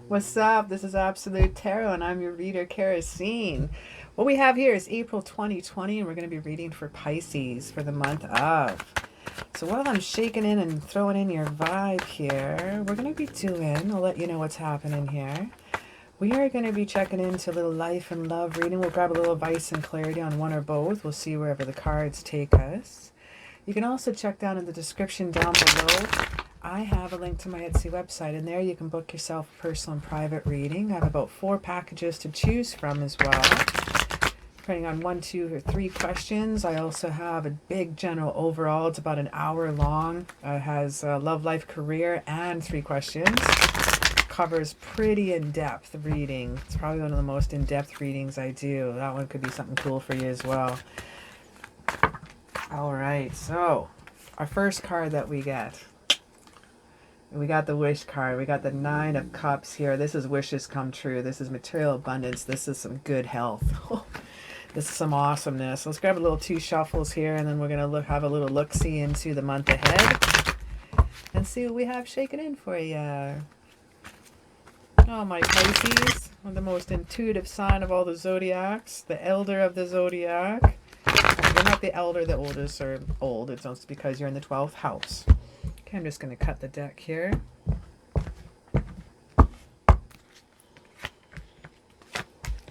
What's up? This is Absolute Tarot, and I'm your reader, CaraSeen. What we have here is April 2020, and we're going to be reading for Pisces for the month of. So while I'm shaking in and throwing in your vibe here, we're going to be doing, I'll let you know what's happening here. We are going to be checking into a little life and love reading. We'll grab a little advice and clarity on one or both. We'll see wherever the cards take us. You can also check down in the description down below. I have a link to my Etsy website, and there you can book yourself a personal and private reading. I have about 4 packages to choose from as well, depending on 1, 2, or 3 questions. I also have a big general overall. It's about an hour long. It has love, life, career, and 3 questions. Covers pretty in-depth reading. It's probably one of the most in-depth readings I do. That one could be something cool for you as well. All right, so our first card that we got the wish card. We got the 9 of Cups here. This is wishes come true. This is material abundance. This is some good health. This is some awesomeness. Let's grab a little 2 shuffles here, and then we're going to have a little look-see into the month ahead and see what we have shaken in for you. Oh, my Pisces, one of the most intuitive sign of all the zodiacs, the elder of the zodiac. You're not the elder, the oldest, or old. It's also because you're in the 12th house. Okay, I'm just going to cut the deck here.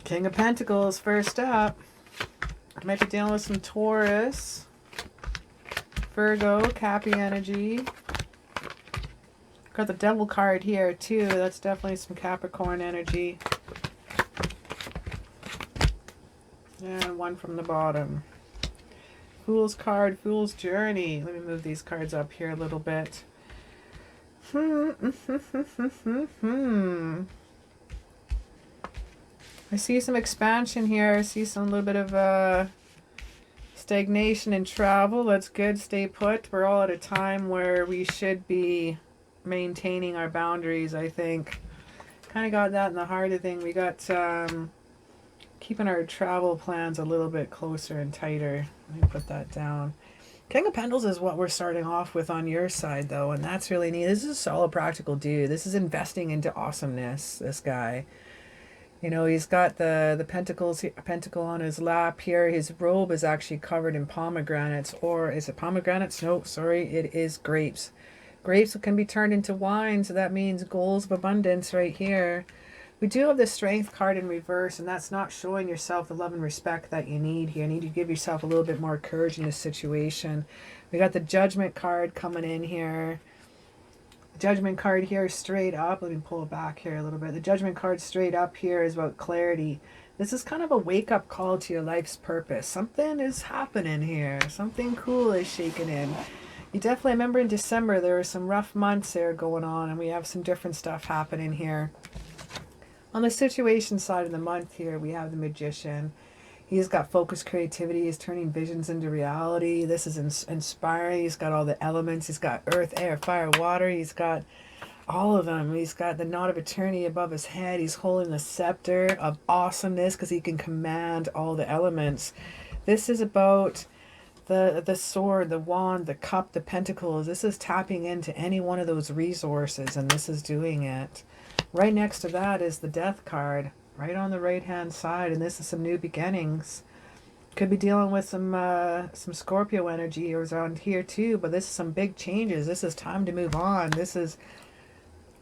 King of Pentacles first up. You might be dealing with some Taurus, Virgo, Cappy energy. Got the Devil card here too. That's definitely some Capricorn energy. And 1 from the bottom. Fool's card, Fool's Journey. Let me move these cards up here a little bit. I see some expansion here. I see some little bit of stagnation in travel. That's good. Stay put. We're all at a time where we should be maintaining our boundaries, I think. Kind of got that in the heart of thing. We got keeping our travel plans a little bit closer and tighter. Let me put that down. King of Pentacles is what we're starting off with on your side, though, and that's really neat. This is a solid, practical dude. This is investing into awesomeness, this guy. You know, he's got the pentacle on his lap here. His robe is actually covered in pomegranates, or is it pomegranates? No, sorry, it is grapes. Grapes can be turned into wine, so that means goals of abundance right here. We do have the Strength card in reverse, and that's not showing yourself the love and respect that you need here. You need to give yourself a little bit more courage in this situation. We got the Judgment card coming in here. The Judgment card here straight up. Let me pull it back here a little bit. The Judgment card straight up here is about clarity. This is kind of a wake-up call to your life's purpose. Something is happening here. Something cool is shaking in. You definitely remember in December there were some rough months there going on, and we have some different stuff happening here. On the situation side of the month here, we have the Magician. He's got focused creativity. He's turning visions into reality. This is inspiring. He's got all the elements. He's got earth, air, fire, water. He's got all of them. He's got the knot of eternity above his head. He's holding the scepter of awesomeness because he can command all the elements. This is about the sword, the wand, the cup, the pentacles. This is tapping into any one of those resources, and this is doing it. Right next to that is the Death card, right on the right-hand side, and this is some new beginnings. Could be dealing with some Scorpio energy around here too, but this is some big changes. This is time to move on. This is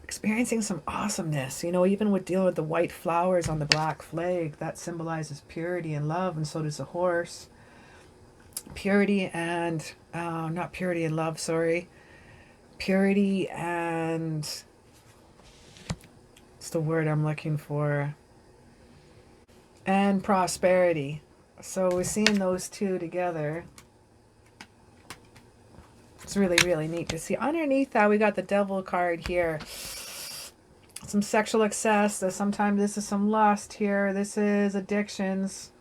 experiencing some awesomeness. You know, even with dealing with the white flowers on the black flag, that symbolizes purity and love, and so does the horse. Purity and, not purity and love, sorry. Purity and... it's the word I'm looking for. And prosperity. So we're seeing those two together. It's really, really neat to see. Underneath that, we got the Devil card here. Some sexual excess. Sometimes this is some lust here. This is addictions.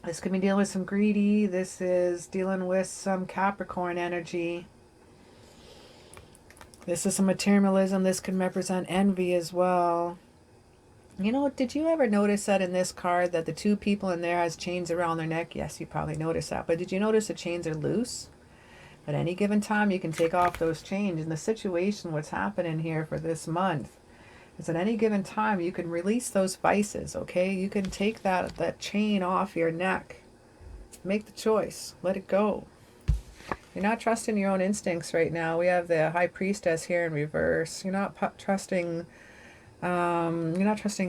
This could be dealing with some greedy. This is dealing with some Capricorn energy. This is some materialism. This can represent envy as well. You know, did you ever notice that in this card that the two people in there has chains around their neck? Yes, you probably noticed that. But did you notice the chains are loose? At any given time, you can take off those chains. In the situation, what's happening here for this month is at any given time, you can release those vices, okay? You can take that chain off your neck. Make the choice. Let it go. You're not trusting your own instincts right now. We have the High Priestess here in reverse. You're not trusting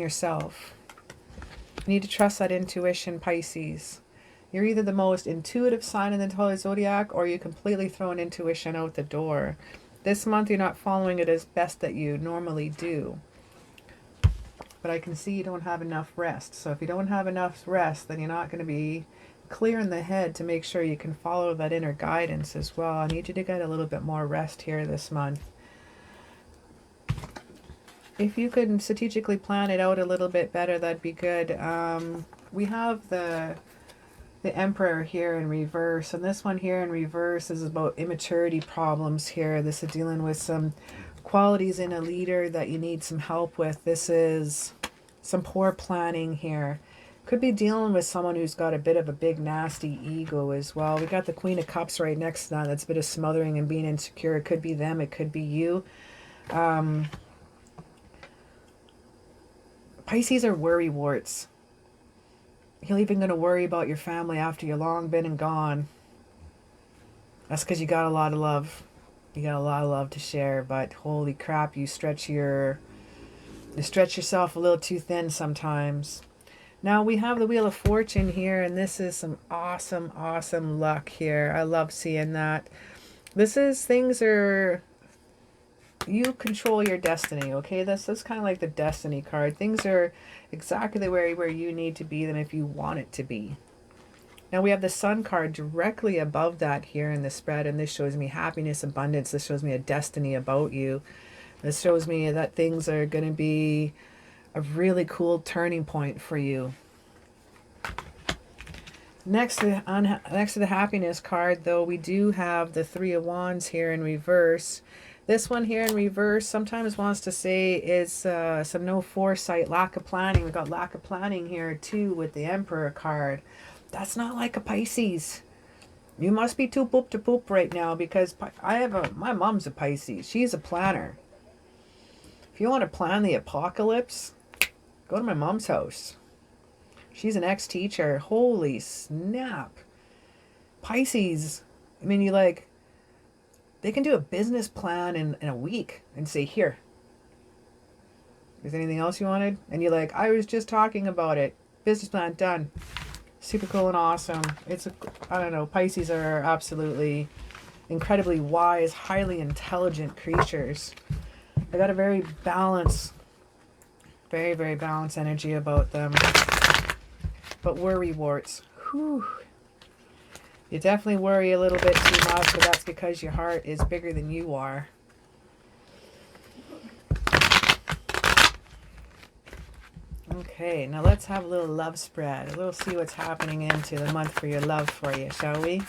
yourself. You need to trust that intuition, Pisces. You're either the most intuitive sign in the entire zodiac, or you completely throw an intuition out the door. This month, you're not following it as best that you normally do. But I can see you don't have enough rest. So if you don't have enough rest, then you're not going to be clear in the head to make sure you can follow that inner guidance as well. I need you to get a little bit more rest here this month. If you could strategically plan it out a little bit better, that'd be good. We have the Emperor here in reverse, and this one here in reverse is about immaturity problems here. This is dealing with some qualities in a leader that you need some help with. This is some poor planning here. Could be dealing with someone who's got a bit of a big nasty ego as well. We got the Queen of Cups right next to that. That's a bit of smothering and being insecure. It could be them, it could be you. Pisces are worry warts. You're even going to worry about your family after you're long been and gone. That's because you got a lot of love. You got a lot of love to share, but holy crap, you stretch yourself a little too thin sometimes. Now we have the Wheel of Fortune here, and this is some awesome, awesome luck here. I love seeing that. This is you control your destiny, okay? That's kind of like the destiny card. Things are exactly where you need to be them if you want it to be. Now we have the Sun card directly above that here in the spread, and this shows me happiness, abundance. This shows me a destiny about you. This shows me that things are going to be a really cool turning point for you. Next to the happiness card, though, we do have the Three of Wands here in reverse. This one here in reverse sometimes wants to say is some no foresight, lack of planning. We got lack of planning here too with the Emperor card. That's not like a Pisces. You must be too poop to poop right now, because my mom's a Pisces. She's a planner. If you want to plan the apocalypse, go to my mom's house. She's an ex-teacher. Holy snap. Pisces. I mean, they can do a business plan in a week and say, here. Is there anything else you wanted? And you're like, I was just talking about it. Business plan done. Super cool and awesome. I don't know, Pisces are absolutely incredibly wise, highly intelligent creatures. They got a very balanced, very, very balanced energy about them. But worry warts. Whew. You definitely worry a little bit too much, but that's because your heart is bigger than you are. Okay, now let's have a little love spread. We'll see what's happening into the month for your love for you, shall we?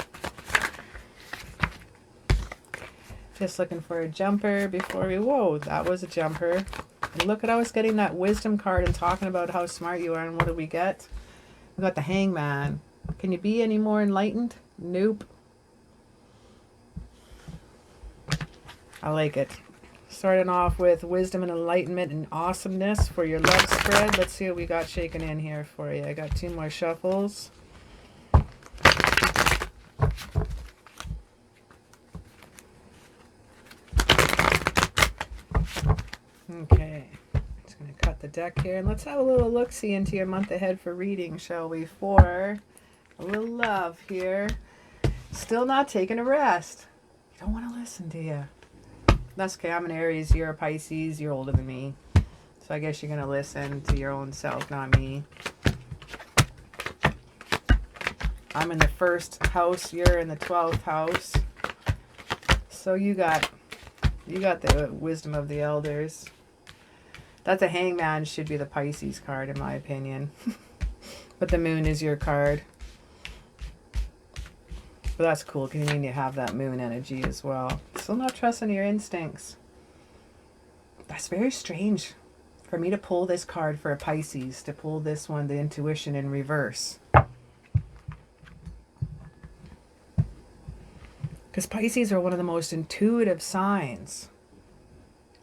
Just looking for a jumper before we... Whoa, that was a jumper. And look at, I was getting that wisdom card and talking about how smart you are, and what did we get? We got the Hangman. Can you be any more enlightened? Nope. I like it. Starting off with wisdom and enlightenment and awesomeness for your love spread. Let's see what we got shaken in here for you. I got 2 more shuffles. Okay. Just going to cut the deck here, and let's have a little look-see into your month ahead for reading, shall we? For a little love here. Still not taking a rest. You don't want to listen, do you? That's okay. I'm an Aries. You're a Pisces. You're older than me. So I guess you're going to listen to your own self, not me. I'm in the 1st house. You're in the 12th house. So you got the wisdom of the elders. That's a hangman, should be the Pisces card in my opinion. But the moon is your card. But that's cool because you mean you have that moon energy as well. Still not trusting your instincts. That's very strange for me to pull this card for a Pisces, to pull this one, the intuition, in reverse. Because Pisces are one of the most intuitive signs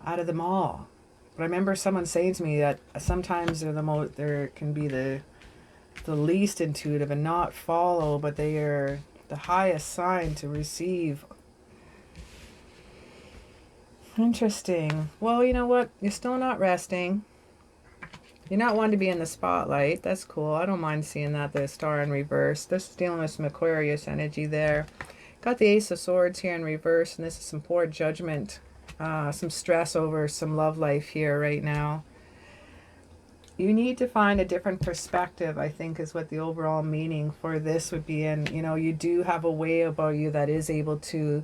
out of them all. But I remember someone saying to me that sometimes they're can be the least intuitive and not follow, but they are the highest sign to receive. Interesting. Well, you know what? You're still not resting. You're not one to be in the spotlight. That's cool. I don't mind seeing that, the star in reverse. This is dealing with some Aquarius energy there. Got the Ace of Swords here in reverse, and this is some poor judgment. Some stress over some love life here right now. You need to find a different perspective, I think, is what the overall meaning for this would be. And, you know, you do have a way about you that is able to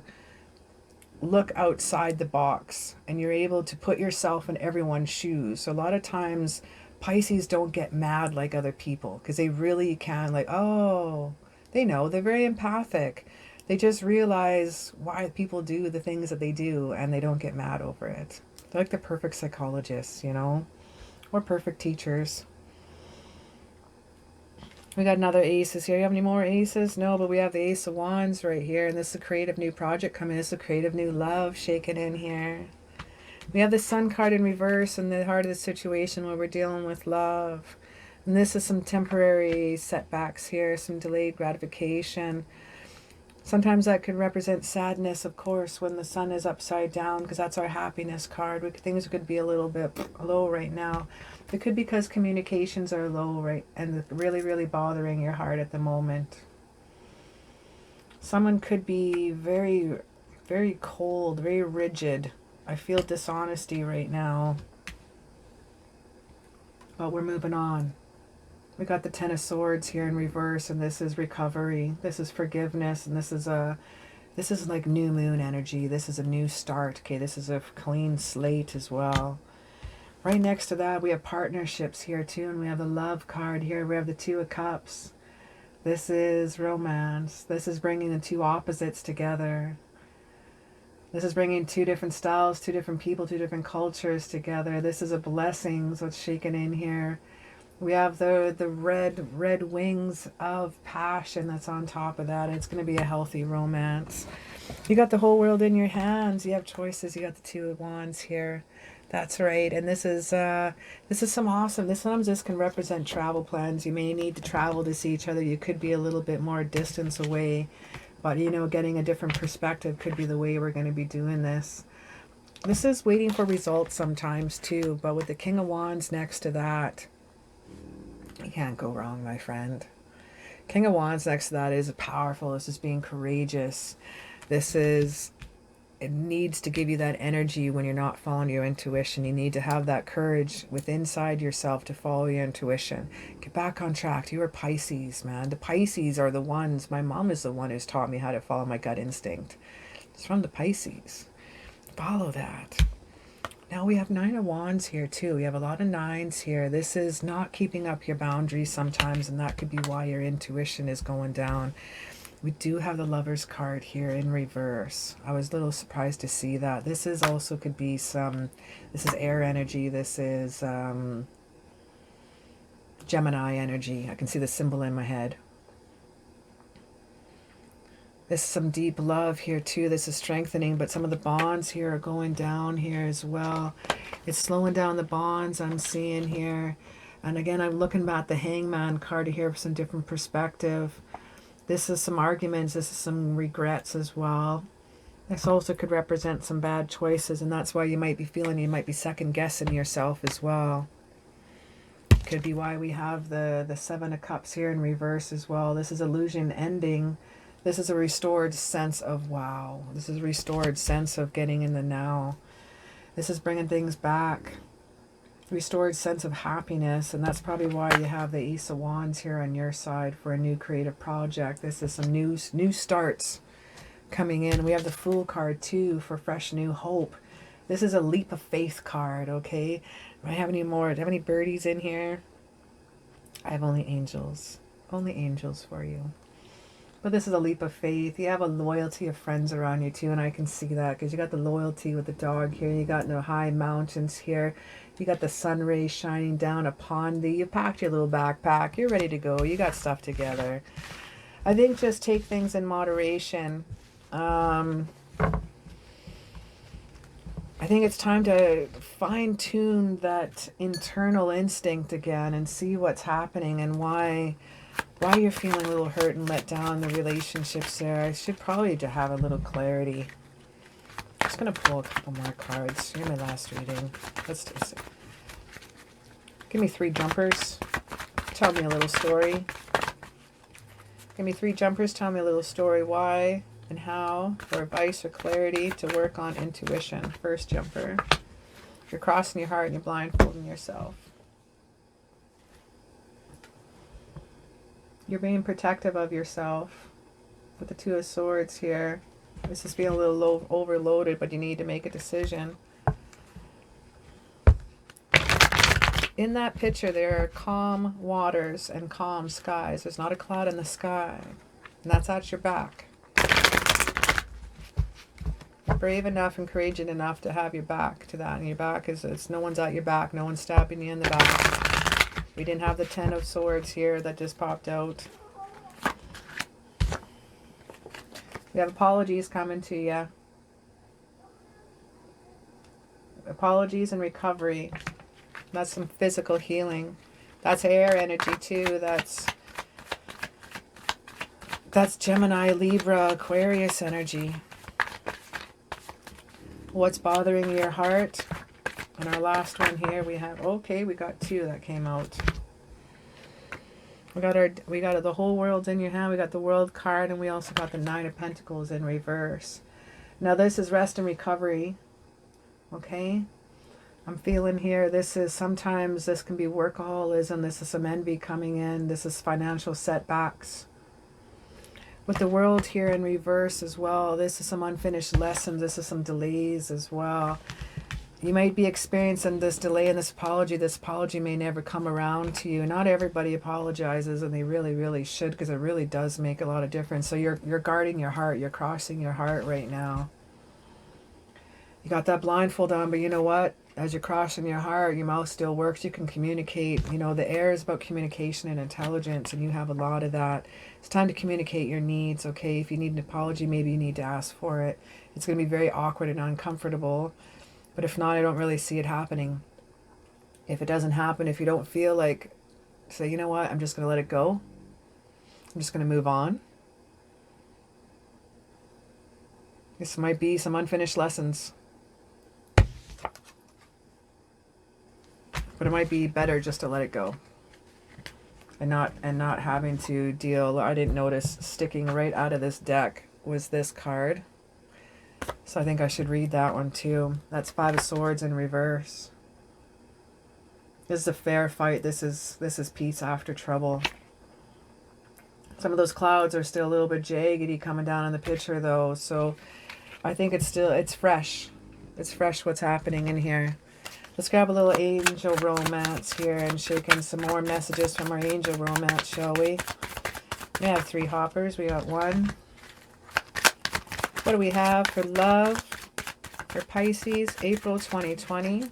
look outside the box, and you're able to put yourself in everyone's shoes. So a lot of times Pisces don't get mad like other people because they really can, like, oh, they know, they're very empathic. They just realize why people do the things that they do, and they don't get mad over it. They're like the perfect psychologists, you know, or perfect teachers. We got another aces here. You have any more aces? No, but we have the Ace of Wands right here, and this is a creative new project coming. This is a creative new love shaking in here. We have the Sun card in reverse in the heart of the situation where we're dealing with love. And this is some temporary setbacks here, some delayed gratification. Sometimes that could represent sadness, of course, when the sun is upside down, because that's our happiness card. Things could be a little bit low right now. It could be because communications are low, right, and really, really bothering your heart at the moment. Someone could be very, very cold, very rigid. I feel dishonesty right now. But we're moving on. We got the Ten of Swords here in reverse, and this is recovery. This is forgiveness, and this is like new moon energy. This is a new start. Okay, this is a clean slate as well. Right next to that, we have partnerships here too, and we have the Love card here. We have the Two of Cups. This is romance. This is bringing the two opposites together. This is bringing two different styles, two different people, two different cultures together. This is a blessing, so it's shaken in here. We have the red wings of passion that's on top of that. It's going to be a healthy romance. You got the whole world in your hands. You have choices. You got the Two of Wands here. That's right. And this is some awesome. Sometimes this can represent travel plans. You may need to travel to see each other. You could be a little bit more distance away, but you know, getting a different perspective could be the way we're going to be doing this. This is waiting for results sometimes too, but with the King of Wands next to that, you can't go wrong, my friend. King of Wands next to that is powerful. This is being courageous. It needs to give you that energy when you're not following your intuition. You need to have that courage inside yourself to follow your intuition. Get back on track. You are Pisces, man. The Pisces are the ones. My mom is the one who's taught me how to follow my gut instinct. It's from the Pisces. Follow that. Now we have Nine of Wands here too. We have a lot of nines here. This is not keeping up your boundaries sometimes, and that could be why your intuition is going down. We do have the Lovers card here in reverse. I was a little surprised to see that. This is also could be this is air energy. This is Gemini energy. I can see the symbol in my head. This is some deep love here too. This is strengthening, but some of the bonds here are going down here as well. It's slowing down the bonds I'm seeing here. And again, I'm looking at the Hangman card here for some different perspective. This is some arguments. This is some regrets as well. This also could represent some bad choices, and that's why you might be feeling you might be second guessing yourself as well. Could be why we have the Seven of Cups here in reverse as well. This is illusion ending. This is a restored sense of wow. This is a restored sense of getting in the now. This is bringing things back. Restored sense of happiness, and that's probably why you have the Ace of Wands here on your side for a new creative project. This is some new starts coming in. We have the Fool card too for fresh new hope. This is a leap of faith card, okay? Do I have any more? Do I have any birdies in here? I have only angels. Only angels for you. But this is a leap of faith. You have a loyalty of friends around you too, and I can see that because you got the loyalty with the dog here. You got the high mountains here. You got the sun rays shining down upon thee. You packed your little backpack. You're ready to go. You got stuff together. I think just take things in moderation. I think it's time to fine-tune that internal instinct again and see what's happening and why you're feeling a little hurt and let down the relationships there. I should probably have a little clarity. I'm just going to pull a couple more cards. You're my last reading. Let's do this. Give me 3 jumpers. Tell me a little story. Give me 3 jumpers. Tell me a little story. Why and how, for advice or clarity to work on intuition. First jumper. You're crossing your heart and you're blindfolding yourself. You're being protective of yourself with the 2 of Swords here. This is being a little overloaded, but you need to make a decision. In that picture, there are calm waters and calm skies. There's not a cloud in the sky, and that's at your back. You're brave enough and courageous enough to have your back to that, and your back is, no one's at your back, no one's stabbing you in the back. We didn't have the 10 of Swords here that just popped out. We have apologies coming to you. Apologies and recovery. That's some physical healing. That's air energy too. That's Gemini, Libra, Aquarius energy. What's bothering your heart? And our last one here, we have, okay, we got 2 that came out. We got the whole world's in your hand. We got the World card, and we also got the 9 of Pentacles in reverse. Now this is rest and recovery. Okay? I'm feeling here, sometimes this can be workaholism. This is some envy coming in. This is financial setbacks. With the World here in reverse as well, this is some unfinished lessons. This is some delays as well. You might be experiencing this delay in this apology. This apology may never come around to you. Not everybody apologizes, and they really, really should, because it really does make a lot of difference. So you're guarding your heart. You're crossing your heart right now. You got that blindfold on, but you know what? As you're crossing your heart, your mouth still works. You can communicate. You know, the air is about communication and intelligence, and you have a lot of that. It's time to communicate your needs, okay? If you need an apology, maybe you need to ask for it. It's going to be very awkward and uncomfortable. But if not, I don't really see it happening. If it doesn't happen, if you don't feel like, say, you know what, I'm just going to let it go. I'm just going to move on. This might be some unfinished lessons. But it might be better just to let it go. And not having to deal. I didn't notice sticking right out of this deck was this card. So I think I should read that one too. That's 5 of Swords in reverse. This is a fair fight. This is peace after trouble. Some of those clouds are still a little bit jaggedy coming down in the picture though. So I think it's fresh. It's fresh what's happening in here. Let's grab a little angel romance here and shake in some more messages from our angel romance, shall we? We have 3 hoppers. We got 1. What do we have for love for Pisces, April 2020?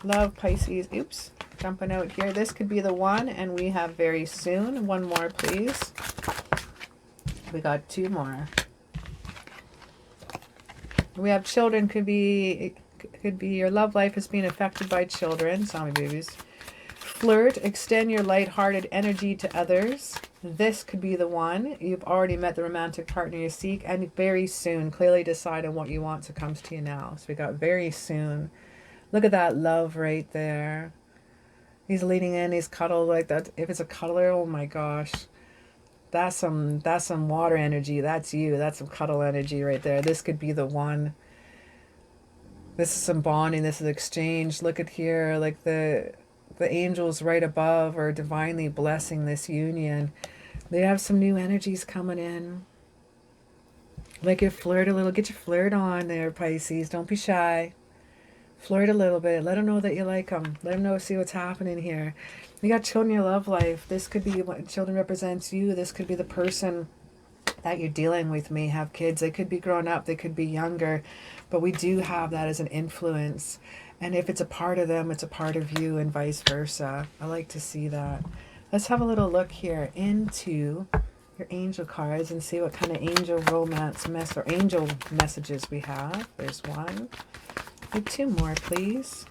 Love, Pisces. Oops, jumping out here. This could be the one, and we have very soon. 1 more, please. We got 2 more. We have children. Could be your love life is being affected by children. Zombie babies. Flirt. Extend your light-hearted energy to others. This could be the one. You've already met the romantic partner you seek, and very soon. Clearly decide on what you want, so comes to you now. So we got very soon. Look at that love right there. He's leaning in. He's cuddled like that. If it's a cuddler, oh my gosh, that's some water energy. That's you. That's some cuddle energy right there. This could be the one. This is some bonding. This is exchange. Look at here, like the angels right above are divinely blessing this union. They have some new energies coming in. Like you flirt a little. Get your flirt on there, Pisces. Don't be shy. Flirt a little bit. Let them know that you like them. Let them know, see what's happening here. You got children in your love life. This could be what children represents you. This could be the person that you're dealing with may have kids. They could be grown up. They could be younger. But we do have that as an influence. And if it's a part of them, it's a part of you and vice versa. I like to see that. Let's have a little look here into your angel cards and see what kind of angel romance or angel messages we have. There's one. Need two more, please.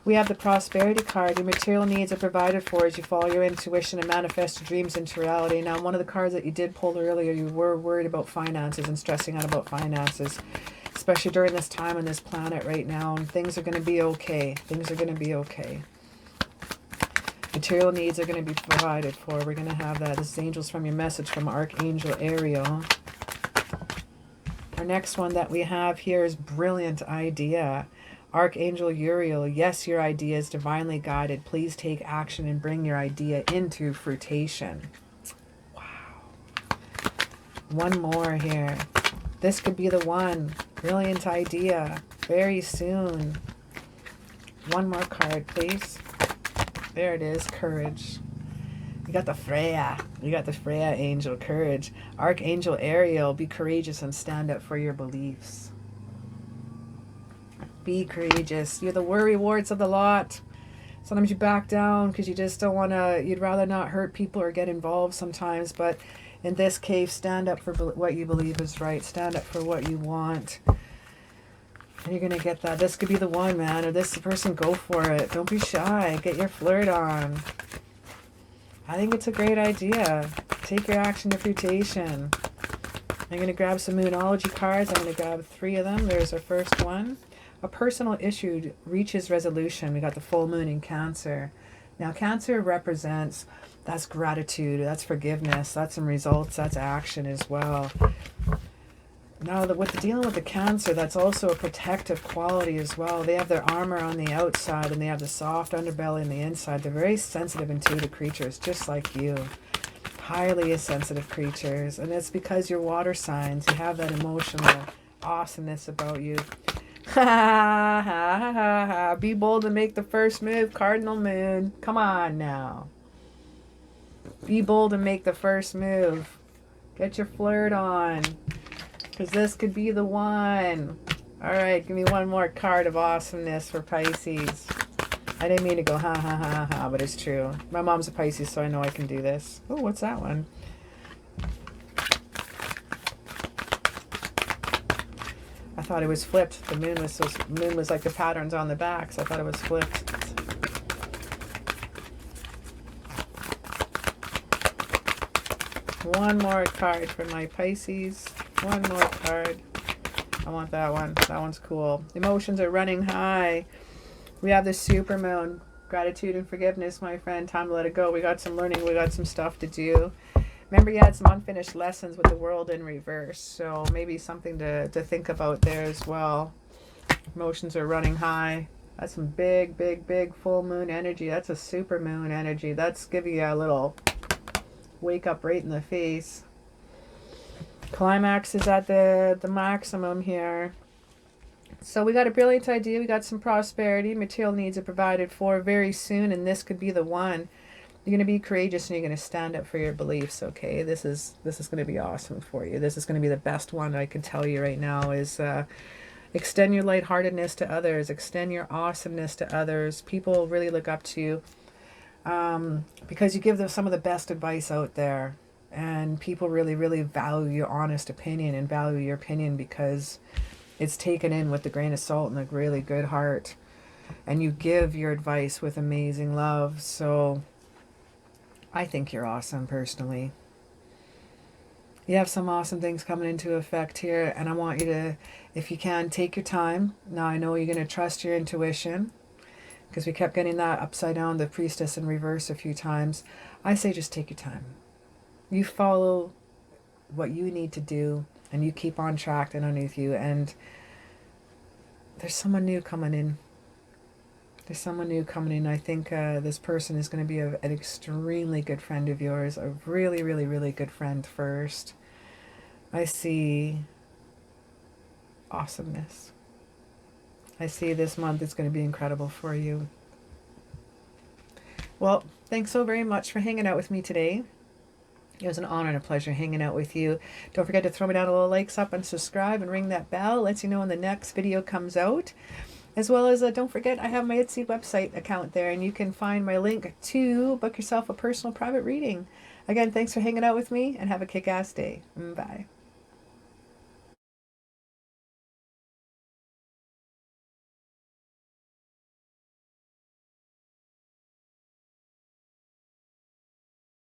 We have the prosperity card. Your material needs are provided for as you follow your intuition and manifest your dreams into reality. Now, one of the cards that you did pull earlier, you were worried about finances and stressing out about finances, especially during this time on this planet right now. And things are going to be okay. Things are going to be okay. Material needs are going to be provided for. We're going to have that. This is angels from your message from Archangel Ariel. Our next one that we have here is brilliant idea. Archangel Uriel, yes, your idea is divinely guided. Please take action and bring your idea into fruition. Wow. One more here. This could be the one. Brilliant idea. Very soon. One more card, please. There it is. Courage. You got the Freya. You got the Freya angel, courage. Archangel Ariel, be courageous and stand up for your beliefs. Be courageous. You're the worry warts of the lot. Sometimes you back down because you just don't want to, you'd rather not hurt people or get involved sometimes. But in this case, stand up for what you believe is right. Stand up for what you want. And you're going to get that. This could be the one, man. Or this person, go for it. Don't be shy. Get your flirt on. I think it's a great idea. Take your action to fruition. I'm going to grab some Moonology cards. I'm going to grab 3 of them. There's our first one. A personal issue reaches resolution. We got the full moon in Cancer. Now, Cancer represents, that's gratitude, that's forgiveness, that's some results, that's action as well. Now, with dealing with the Cancer, that's also a protective quality as well. They have their armor on the outside and they have the soft underbelly on the inside. They're very sensitive, intuitive creatures, just like you. Highly sensitive creatures. And it's because you're water signs. You have that emotional awesomeness about you. Ha ha ha ha ha. Be bold and make the first move, Cardinal Moon. Come on now. Be bold and make the first move. Get your flirt on. Because this could be the one. Alright, give me one more card of awesomeness for Pisces. I didn't mean to go ha ha ha ha, but it's true. My mom's a Pisces, so I know I can do this. Oh, what's that one? I thought it was flipped. The moon was like the patterns on the back, so I thought it was flipped. One more card for my Pisces. One more card. I want that one. That one's cool. Emotions are running high. We have the supermoon. Gratitude and forgiveness, my friend. Time to let it go. We got some learning. We got some stuff to do. Remember, you had some unfinished lessons with the world in reverse. So maybe something to think about there as well. Emotions are running high. That's some big, big, big full moon energy. That's a super moon energy. That's giving you a little wake up right in the face. Climax is at the maximum here. So we got a brilliant idea. We got some prosperity. Material needs are provided for very soon, and this could be the one. You're going to be courageous and you're going to stand up for your beliefs, okay? This is going to be awesome for you. This is going to be the best one I can tell you right now is extend your lightheartedness to others. Extend your awesomeness to others. People really look up to you because you give them some of the best advice out there. And people really, really value your honest opinion and value your opinion because it's taken in with a grain of salt and a really good heart. And you give your advice with amazing love. So I think you're awesome personally. You have some awesome things coming into effect here. And I want you to, if you can, take your time. Now I know you're going to trust your intuition because we kept getting that upside down, the priestess in reverse a few times. I say just take your time. You follow what you need to do and you keep on track underneath you, and there's someone new coming in. There's someone new coming in. I think this person is going to be an extremely good friend of yours, a really, really, really good friend first. I see awesomeness. I see this month is going to be incredible for you. Well, thanks so very much for hanging out with me today. It was an honor and a pleasure hanging out with you. Don't forget to throw me down a little likes up and subscribe and ring that bell. It lets you know when the next video comes out. As well as, don't forget, I have my Etsy website account there, and you can find my link to book yourself a personal private reading. Again, thanks for hanging out with me, and have a kick-ass day. Bye.